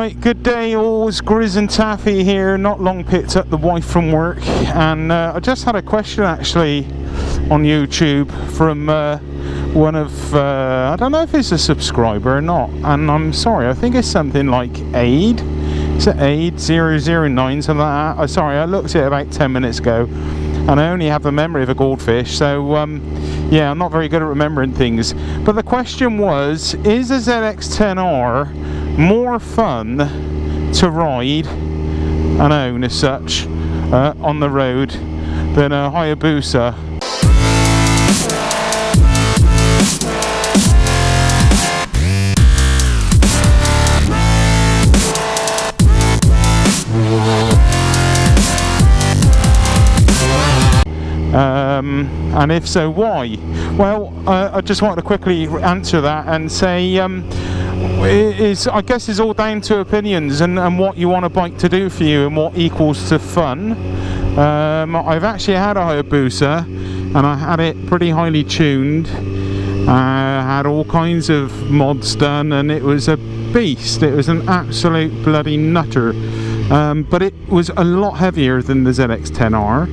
Right, good day all, it's Grizz and Taffy here. Not long picked up the wife from work, and I just had a question actually on YouTube from one of, I don't know if it's a subscriber or not, and I'm sorry, I think it's something like Aid. Is it Aid 009, something like that? Sorry, I looked at it about 10 minutes ago, and I only have the memory of a goldfish, so yeah, I'm not very good at remembering things. But the question was, is a ZX10R more fun to ride and own as such on the road than a Hayabusa? And if so, why? Well, I just wanted to quickly answer that and say I guess it's all down to opinions and what you want a bike to do for you and what equals to fun. I've actually had a Hayabusa and I had it pretty highly tuned. I had all kinds of mods done and it was a beast. It was an absolute bloody nutter. But it was a lot heavier than the ZX10R.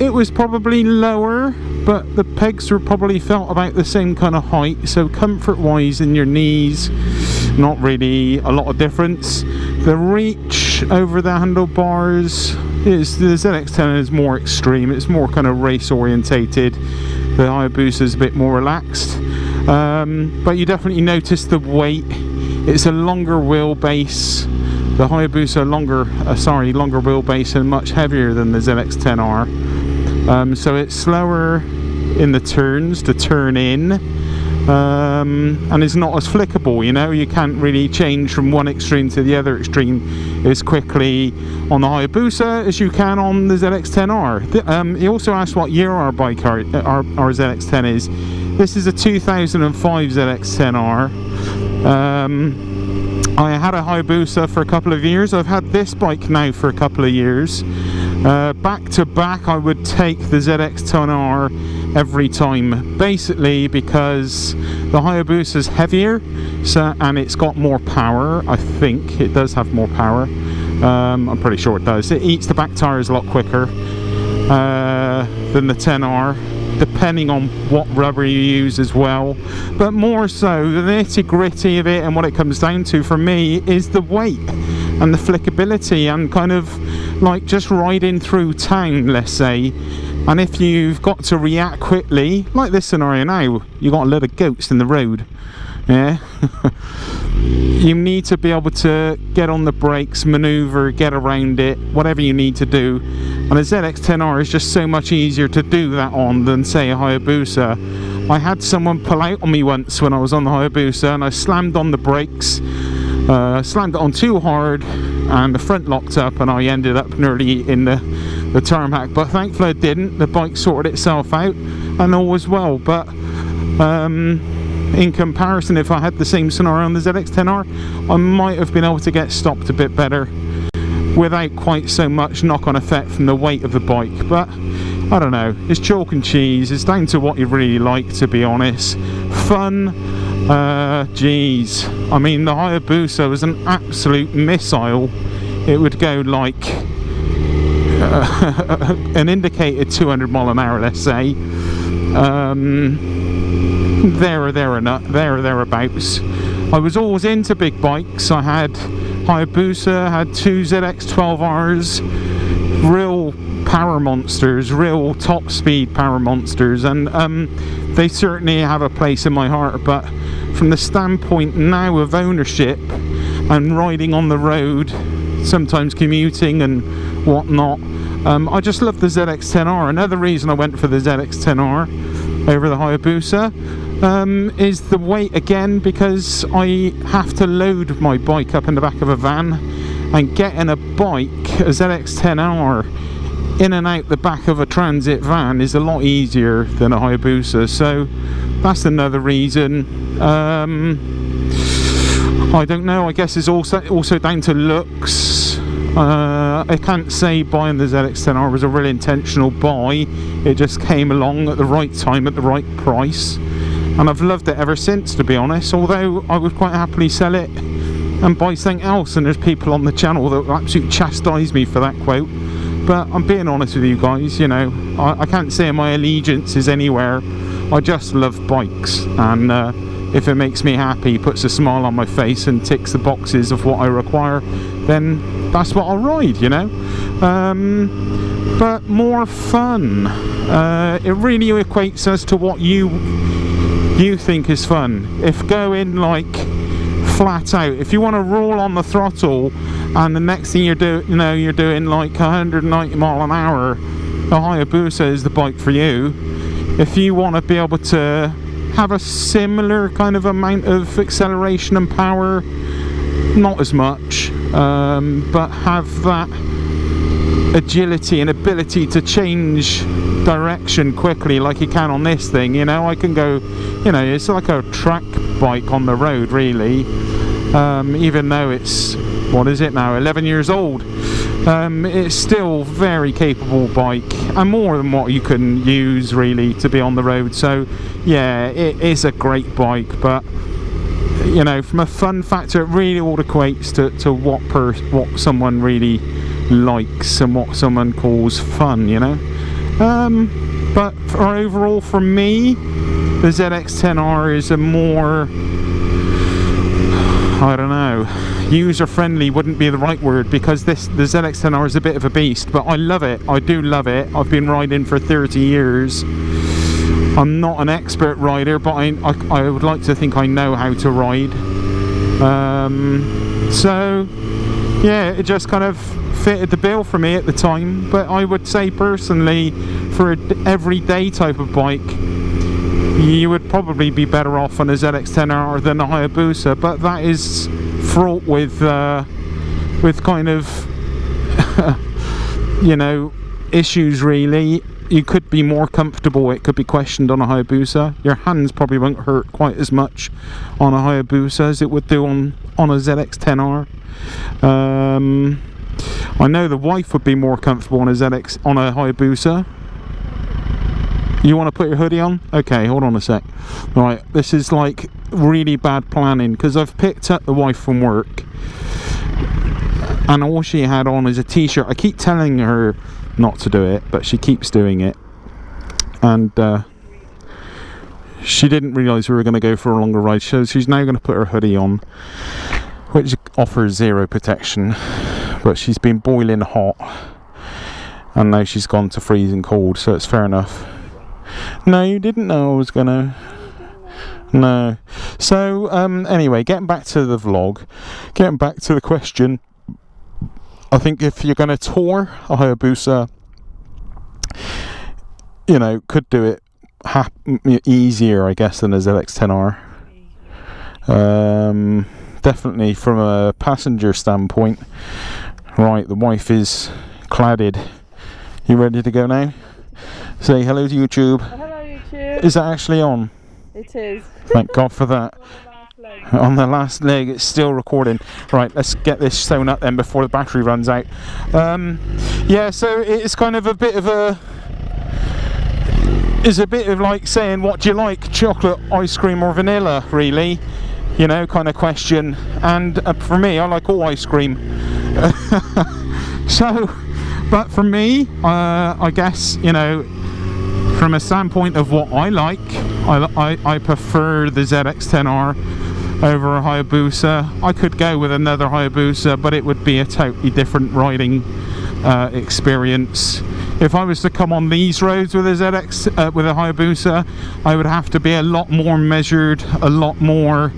It was probably lower, but the pegs were probably felt about the same kind of height, so comfort wise in your knees, not really a lot of difference. The reach over the handlebars is, the ZX10 is more extreme, it's more kind of race orientated. The Hayabusa is a bit more relaxed, but you definitely notice the weight. It's a longer wheelbase. The Hayabusa longer wheelbase and much heavier than the ZX10R. So it's slower in the turns to turn in, and it's not as flickable, you know, you can't really change from one extreme to the other extreme as quickly on the Hayabusa as you can on the ZX10R. He also asked what year our bike, our ZX10 is. This is a 2005 ZX10R. I had a Hayabusa for a couple of years. I've had this bike now for a couple of years. Back to back, I would take the ZX10R every time, basically because the Hayabusa is heavier, and it's got more power. I think it does have more power. I'm pretty sure it does. It eats the back tires a lot quicker than the 10R, depending on what rubber you use as well. But more so, the nitty gritty of it and what it comes down to for me is the weight and the flickability and kind of like just riding through town, let's say. And if you've got to react quickly, like this scenario now, you got a lot of goats in the road, yeah. You need to be able to get on the brakes, maneuver, get around it, whatever you need to do. And a ZX10R is just so much easier to do that on than, say, a Hayabusa. I had someone pull out on me once when I was on the Hayabusa, and I slammed on the brakes, slammed it on too hard, and the front locked up, and I ended up nearly in the tarmac. But thankfully I didn't. The bike sorted itself out, and all was well. But in comparison, if I had the same scenario on the ZX10R, I might have been able to get stopped a bit better without quite so much knock-on effect from the weight of the bike. But I don't know, it's chalk and cheese. It's down to what you really like, to be honest. Fun, geez, I mean, the Hayabusa was an absolute missile. It would go like an indicated 200 mile an hour, let's say. Thereabouts. I was always into big bikes. I had Hayabusa, had two ZX10Rs, real power monsters, real top speed power monsters, and they certainly have a place in my heart. But from the standpoint now of ownership and riding on the road, sometimes commuting and whatnot, I just love the ZX10R. Another reason I went for the ZX10R over the Hayabusa is the weight again, because I have to load my bike up in the back of a van, and getting a bike, a ZX10R, in and out the back of a transit van is a lot easier than a Hayabusa. So that's another reason. I don't know, I guess it's also down to looks. I can't say buying the ZX10R was a really intentional buy. It just came along at the right time at the right price, and I've loved it ever since, to be honest. Although I would quite happily sell it and buy something else. And there's people on the channel that will absolutely chastise me for that quote, but I'm being honest with you guys. You know, I can't say my allegiance is anywhere. I just love bikes, and if it makes me happy, puts a smile on my face and ticks the boxes of what I require, then that's what I'll ride, you know. But more fun, it really equates as to what you think is fun. If going like flat out, if you want to roll on the throttle and the next thing you're doing like 190 mile an hour, the Hayabusa is the bike for you. If you want to be able to have a similar kind of amount of acceleration and power, not as much, but have that agility and ability to change direction quickly like you can on this thing, you know. I can go, you know, it's like a track bike on the road really, even though it's, what is it now, 11 years old. It's still very capable bike, and more than what you can use really to be on the road. So yeah, it is a great bike, but you know, from a fun factor, it really all equates to what someone really likes and what someone calls fun, you know. But overall for me, the ZX10R is a more, I don't know, user-friendly wouldn't be the right word, because the ZX10R is a bit of a beast, but I love it. I do love it. I've been riding for 30 years. I'm not an expert rider, but I would like to think I know how to ride. So yeah, it just kind of fitted the bill for me at the time. But I would say personally, for an everyday type of bike, you would probably be better off on a ZX10R than a Hayabusa, but that is fraught with kind of you know, issues really. You could be more comfortable, it could be questioned on a Hayabusa. Your hands probably won't hurt quite as much on a Hayabusa as it would do on a ZX10R. I know the wife would be more comfortable on a Hayabusa. You want to put your hoodie on? Okay, hold on a sec. Right, this is like really bad planning, because I've picked up the wife from work and all she had on is a t-shirt. I keep telling her not to do it, but she keeps doing it, and she didn't realise we were going to go for a longer ride, so she's now going to put her hoodie on, which offers zero protection, but she's been boiling hot and now she's gone to freezing cold, so it's fair enough. No, you didn't know I was gonna. No. So anyway, getting back to the vlog, getting back to the question, I think if you're going to tour a Hayabusa, you know, could do it easier, I guess, than a ZX10R. Definitely from a passenger standpoint. Right, the wife is cladded. You ready to go now? Say hello to YouTube. Hello YouTube. Is that actually on? It is. Thank God for that. On the last leg, it's still recording. Right, let's get this sewn up then before the battery runs out. Yeah, so it's kind of a bit of like saying, what do you like, chocolate, ice cream or vanilla, really, you know, kind of question. And for me, I like all ice cream. So, but for me, I guess, you know, from a standpoint of what I like, I prefer the ZX10R over a Hayabusa. I could go with another Hayabusa, but it would be a totally different riding experience. If I was to come on these roads with a with a Hayabusa, I would have to be a lot more measured, a lot more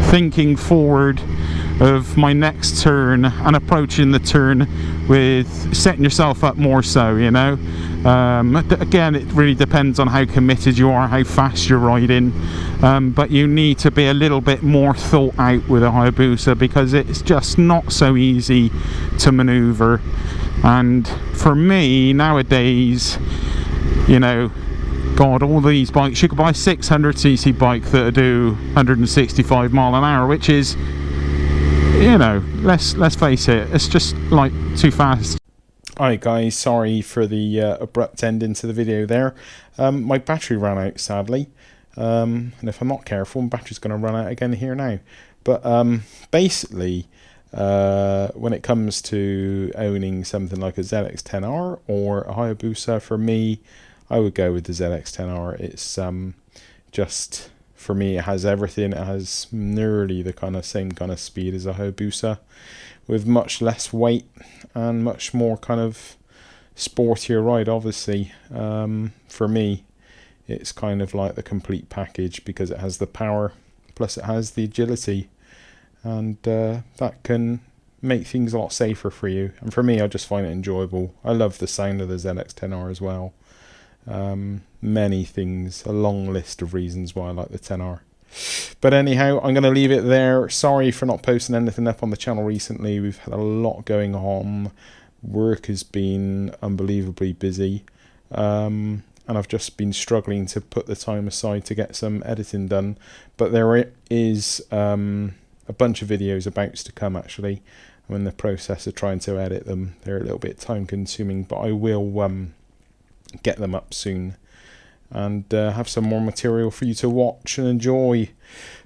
thinking forward of my next turn and approaching the turn with setting yourself up more so, you know. Again, it really depends on how committed you are, how fast you're riding, but you need to be a little bit more thought out with a Hayabusa, because it's just not so easy to maneuver. And for me nowadays, you know, God, all these bikes, you could buy a 600cc bike that'll do 165 mile an hour, which is, you know, let's face it, it's just like too fast. Alright guys, sorry for the abrupt ending to the video there. My battery ran out, sadly. and if I'm not careful, my battery's going to run out again here now. But basically, when it comes to owning something like a ZX10R or a Hayabusa, for me, I would go with the ZX10R. It's just, for me, it has everything. It has nearly the kind of same kind of speed as a Hayabusa, with much less weight and much more kind of sportier ride. Obviously, for me, it's kind of like the complete package, because it has the power, plus it has the agility, and that can make things a lot safer for you. And for me, I just find it enjoyable. I love the sound of the ZX10R as well. Many things, a long list of reasons why I like the 10R. But anyhow, I'm going to leave it there. Sorry for not posting anything up on the channel recently. We've had a lot going on. Work has been unbelievably busy. And I've just been struggling to put the time aside to get some editing done. But there is a bunch of videos about to come, actually. I'm in the process of trying to edit them. They're a little bit time consuming, but I will get them up soon, and have some more material for you to watch and enjoy.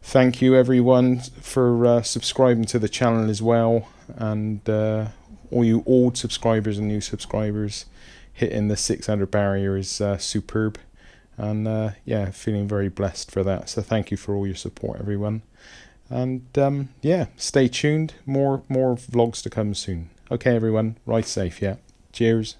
Thank you everyone for subscribing to the channel as well, and all you old subscribers and new subscribers, hitting the 600 barrier is superb, and yeah, feeling very blessed for that. So thank you for all your support, everyone, and yeah, stay tuned. More vlogs to come soon. Okay everyone, ride safe. Yeah, cheers.